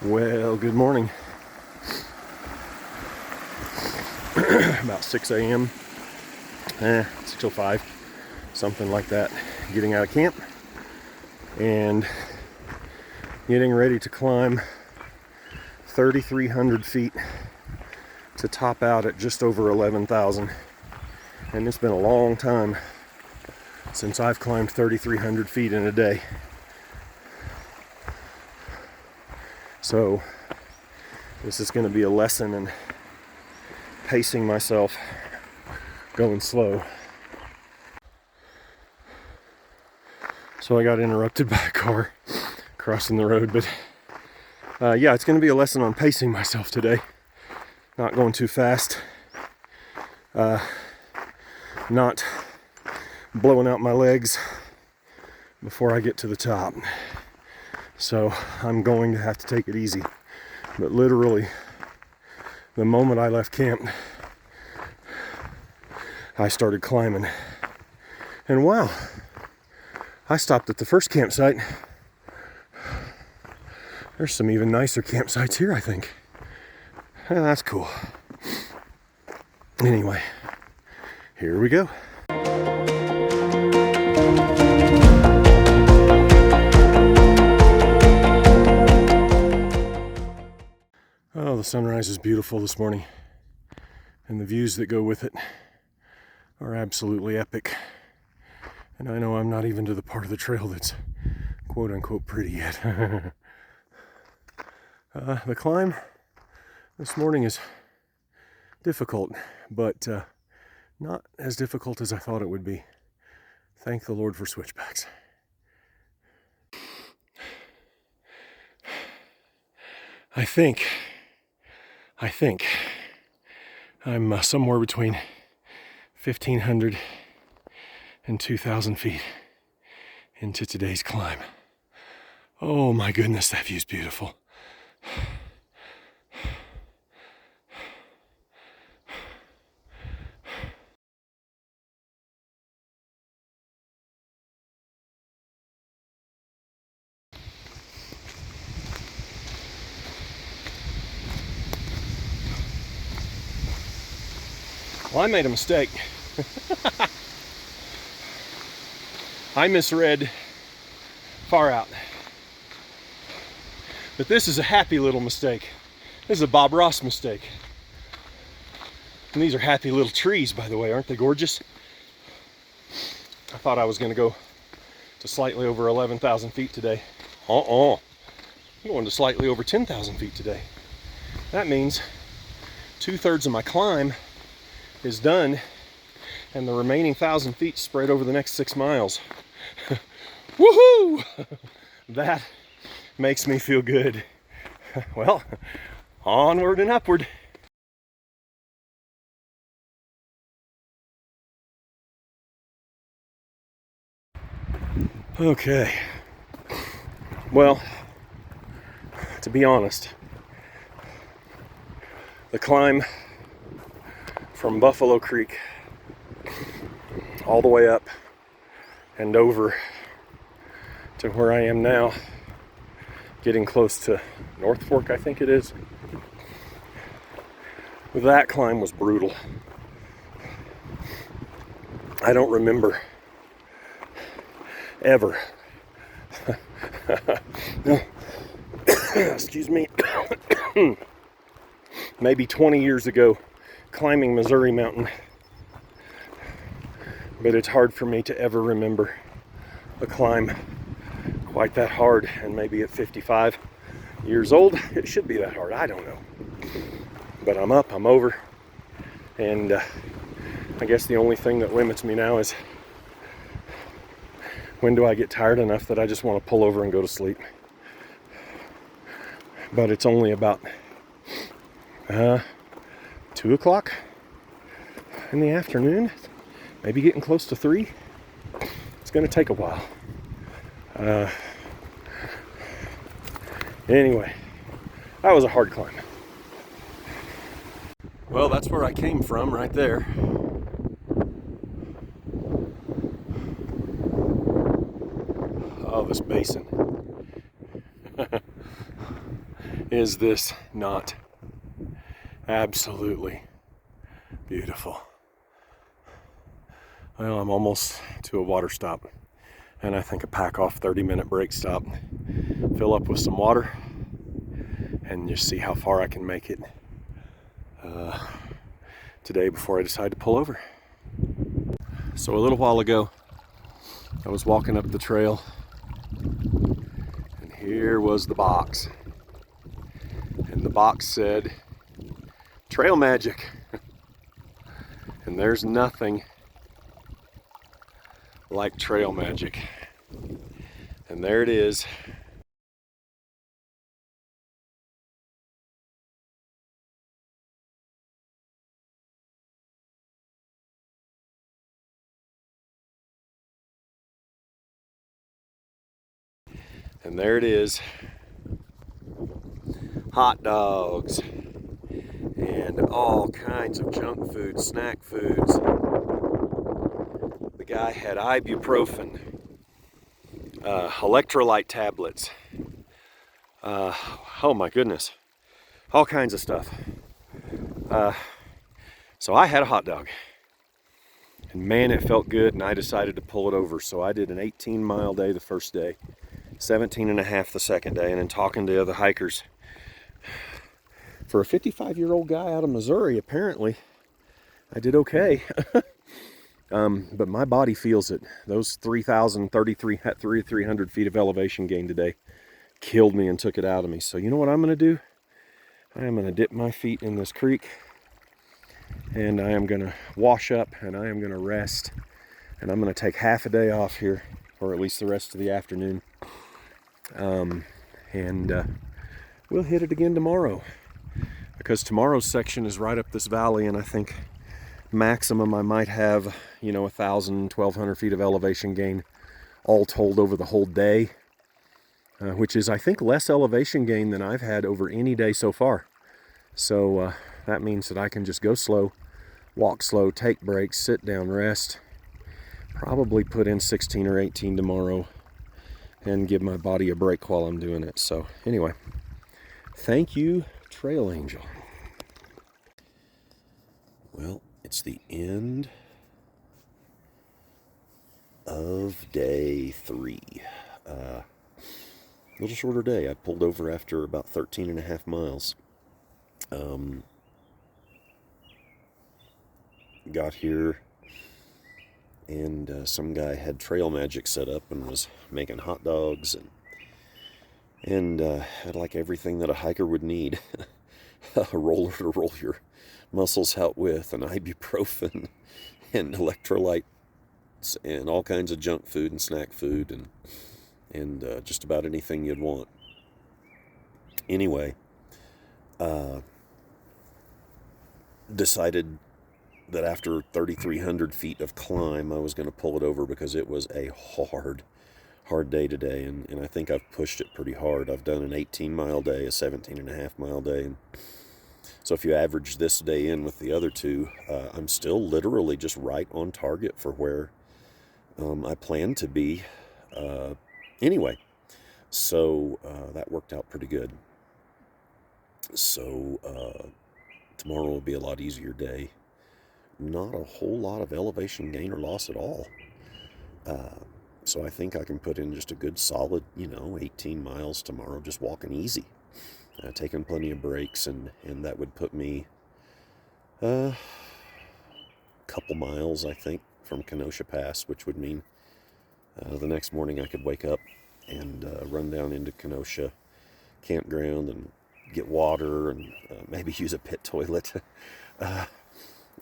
Well, good morning. About 6 a.m. 6:05, something like that. Getting out of camp and getting ready to climb 3,300 feet to top out at just over 11,000. And it's been a long time since I've climbed 3,300 feet in a day. So this is going to be a lesson in pacing myself, going slow. So I got interrupted by a car crossing the road, but yeah, it's going to be a lesson on pacing myself today. Not going too fast, not blowing out my legs before I get to the top. So I'm going to have to take it easy. But literally, the moment I left camp, I started climbing. And wow, I stopped at the first campsite. There's some even nicer campsites here, I think. That's cool. Anyway, here we go. Oh, the sunrise is beautiful this morning, and the views that go with it are absolutely epic. And I know I'm not even to the part of the trail that's quote unquote pretty yet. The climb this morning is difficult, but not as difficult as I thought it would be. Thank the Lord for switchbacks. I think I'm somewhere between 1,500 and 2,000 feet into today's climb. Oh my goodness, that view's beautiful. Well, I made a mistake. I misread far out. But this is a happy little mistake. This is a Bob Ross mistake. And these are happy little trees, by the way. Aren't they gorgeous? I thought I was going to go to slightly over 11,000 feet today. I'm going to slightly over 10,000 feet today. That means 2/3 of my climb is done, and the remaining 1,000 feet spread over the next 6 miles. Woohoo! That makes me feel good. Well, onward and upward. Okay. Well, to be honest, the climb from Buffalo Creek all the way up and over to where I am now, getting close to North Fork, I think it is. That climb was brutal. I don't remember ever excuse me, maybe 20 years ago climbing Missouri Mountain, but it's hard for me to ever remember a climb quite that hard. And maybe at 55 years old it should be that hard, I don't know. But I'm up, I'm over, and I guess the only thing that limits me now is when do I get tired enough that I just want to pull over and go to sleep. But it's only about 2 o'clock in the afternoon, maybe getting close to 3. It's going to take a while. Anyway, that was a hard climb. Well, that's where I came from, right there. Oh, this basin. Is this not absolutely beautiful? Well, I'm almost to a water stop, and I think a pack off 30-minute break stop. Fill up with some water and just see how far I can make it today before I decide to pull over. So a little while ago, I was walking up the trail, and here was the box. And the box said, Trail Magic. And there's nothing like Trail Magic. And there it is. And there it is. Hot dogs and all kinds of junk food, snack foods. The guy had ibuprofen, electrolyte tablets. Oh my goodness, all kinds of stuff. So I had a hot dog, and man, it felt good, and I decided to pull it over. So I did an 18-mile day the first day, 17 and a half the second day, and then talking to other hikers. For a 55-year-old guy out of Missouri, apparently, I did okay. But my body feels it. Those 3,300 feet of elevation gain today killed me and took it out of me. So you know what I'm going to do? I am going to dip my feet in this creek, and I am going to wash up, and I am going to rest. And I'm going to take half a day off here, or at least the rest of the afternoon. We'll hit it again tomorrow, because tomorrow's section is right up this valley, and I think maximum I might have, 1,000, 1,200 feet of elevation gain all told over the whole day, which is, I think, less elevation gain than I've had over any day so far. So that means that I can just go slow, walk slow, take breaks, sit down, rest, probably put in 16 or 18 tomorrow, and give my body a break while I'm doing it. So anyway, thank you, Trail Angel. Well, it's the end of day 3. A little shorter day. I pulled over after about 13 and a half miles. Got here, and some guy had Trail Magic set up and was making hot dogs and had like everything that a hiker would need. A roller to roll your muscles out with, and ibuprofen and electrolytes and all kinds of junk food and snack food and just about anything you'd want. Anyway, decided that after 3,300 feet of climb, I was going to pull it over because it was a hard day today, and I think I've pushed it pretty hard. I've done an 18-mile day, a 17-and-a-half-mile day, and so if you average this day in with the other two, I'm still literally just right on target for where I plan to be anyway. So that worked out pretty good. So tomorrow will be a lot easier day. Not a whole lot of elevation gain or loss at all. So I think I can put in just a good solid, 18 miles tomorrow, just walking easy. Taking plenty of breaks, and that would put me a couple miles, I think, from Kenosha Pass, which would mean the next morning I could wake up and run down into Kenosha campground and get water and maybe use a pit toilet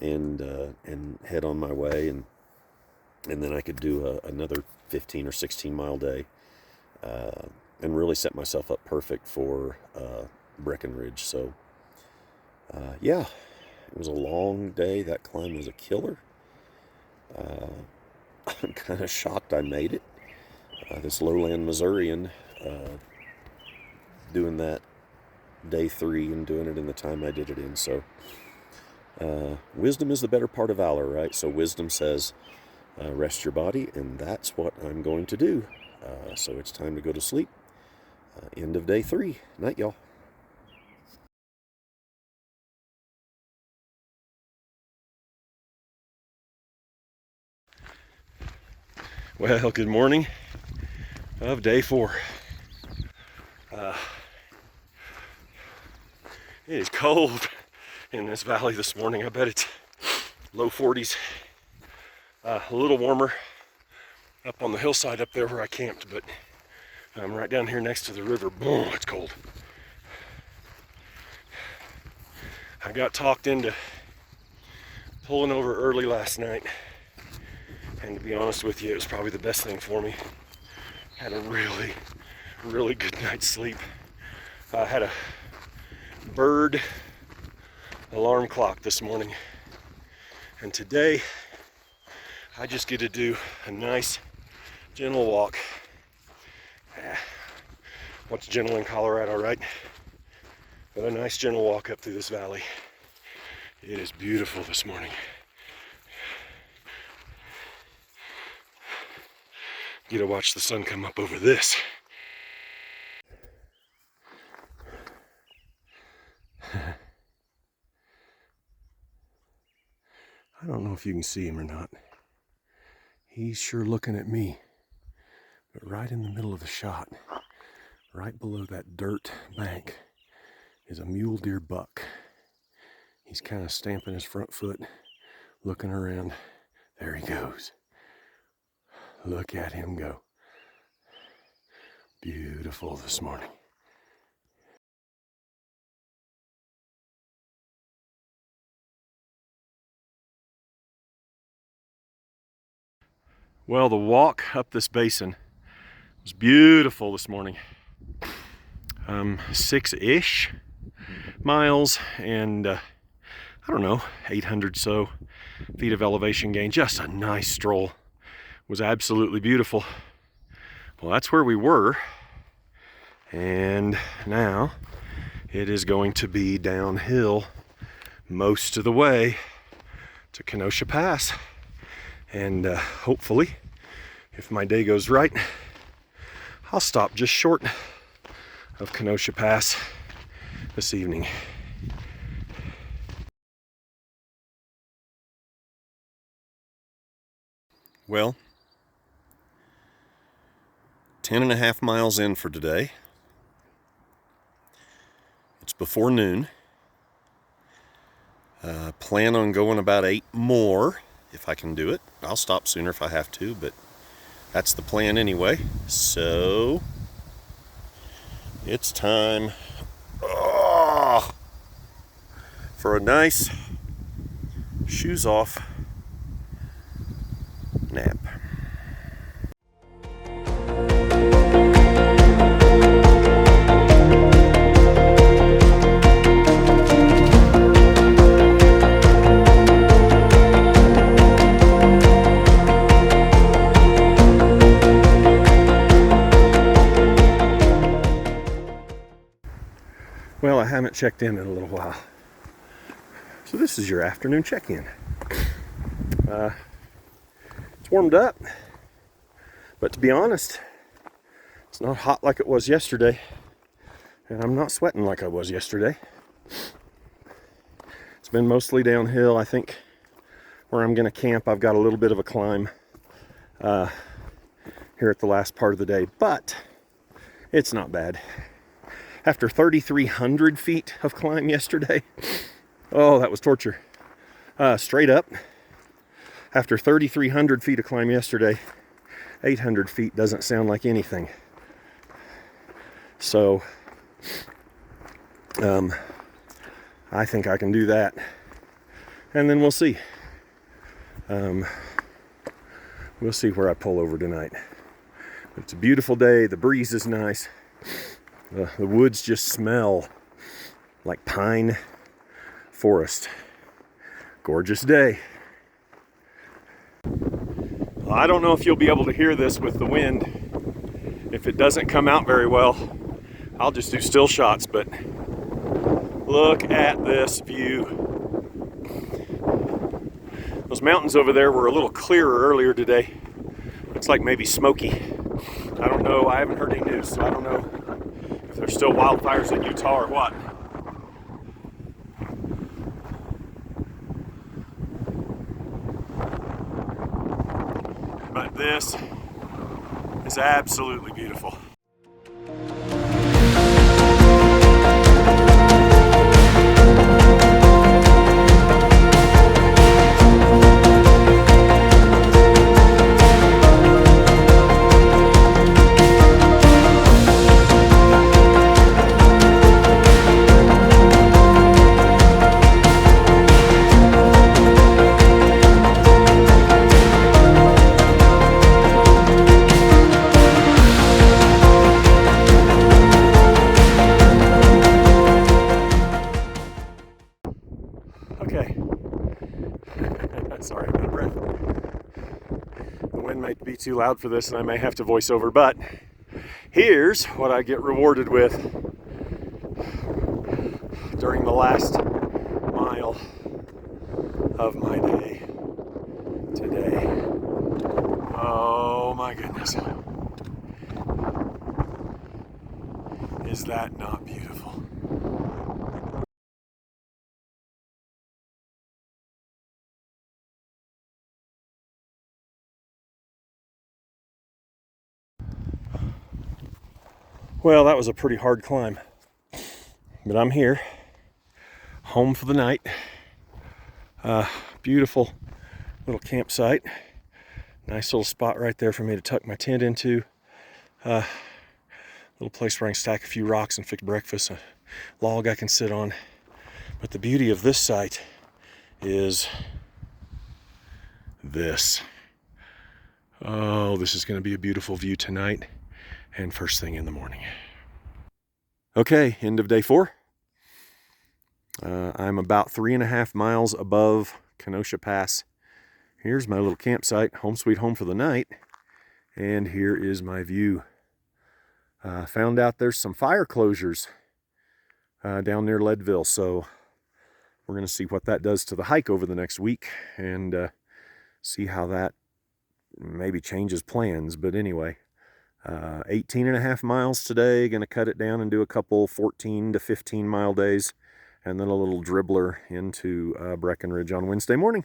and head on my way, and then I could do another 15 or 16 mile day and really set myself up perfect for Breckenridge. So yeah, it was a long day. That climb was a killer. I'm kind of shocked I made it. This lowland Missourian doing that day 3 and doing it in the time I did it in. So wisdom is the better part of valor, right? So wisdom says rest your body, and that's what I'm going to do. So it's time to go to sleep. End of day 3. Night, y'all. Well, good morning of day 4. It is cold in this valley this morning. I bet it's low 40s. A little warmer up on the hillside up there where I camped, but I'm right down here next to the river. Boom, it's cold. I got talked into pulling over early last night, and to be honest with you, it was probably the best thing for me. Had a really good night's sleep. I had a bird alarm clock this morning, and today I just get to do a nice gentle walk. What's gentle in Colorado, right? But a nice gentle walk up through this valley. It is beautiful this morning. Get to watch the sun come up over this. I don't know if you can see him or not. He's sure looking at me. But right in the middle of the shot, right below that dirt bank, is a mule deer buck. He's kind of stamping his front foot, looking around. There he goes. Look at him go. Beautiful this morning. Well, the walk up this basin was beautiful this morning. 6-ish miles and I don't know, 800 so feet of elevation gain. Just a nice stroll. It was absolutely beautiful. Well, that's where we were, and now it is going to be downhill most of the way to Kenosha Pass. And hopefully, if my day goes right, I'll stop just short of Kenosha Pass this evening. Well, 10.5 miles in for today. It's before noon. Plan on going about 8 more if I can do it. I'll stop sooner if I have to, but that's the plan anyway. So it's time for a nice shoes off nap. Well, I haven't checked in a little while. So this is your afternoon check-in. It's warmed up, but to be honest, it's not hot like it was yesterday, and I'm not sweating like I was yesterday. It's been mostly downhill. I think where I'm gonna camp, I've got a little bit of a climb here at the last part of the day, but it's not bad. After 3,300 feet of climb yesterday, oh, that was torture. Straight up, after 3,300 feet of climb yesterday, 800 feet doesn't sound like anything. So, I think I can do that. And then we'll see. We'll see where I pull over tonight. It's a beautiful day. The breeze is nice. The woods just smell like pine forest. Gorgeous day. I don't know if you'll be able to hear this with the wind. If it doesn't come out very well, I'll just do still shots, but look at this view. Those mountains over there were a little clearer earlier today. Looks like maybe smoky. I don't know, I haven't heard any news, so I don't know if there's still wildfires in Utah or what. But this It's absolutely beautiful. Okay. Sorry, I'm out of breath. The wind might be too loud for this and I may have to voice over, but here's what I get rewarded with during the last mile of my day today. Oh my goodness. Is that not beautiful? Well, that was a pretty hard climb, but I'm here, home for the night. Beautiful little campsite. Nice little spot right there for me to tuck my tent into. Little place where I can stack a few rocks and fix breakfast, a log I can sit on. But the beauty of this site is this. Oh, this is going to be a beautiful view tonight and first thing in the morning. Okay, end of day 4. I'm about 3.5 miles above Kenosha Pass. Here's my little campsite, home sweet home for the night. And here is my view. Found out there's some fire closures down near Leadville, so we're going to see what that does to the hike over the next week and see how that maybe changes plans. But anyway, 18.5 miles today, going to cut it down and do a couple 14 to 15 mile days, and then a little dribbler into Breckenridge on Wednesday morning.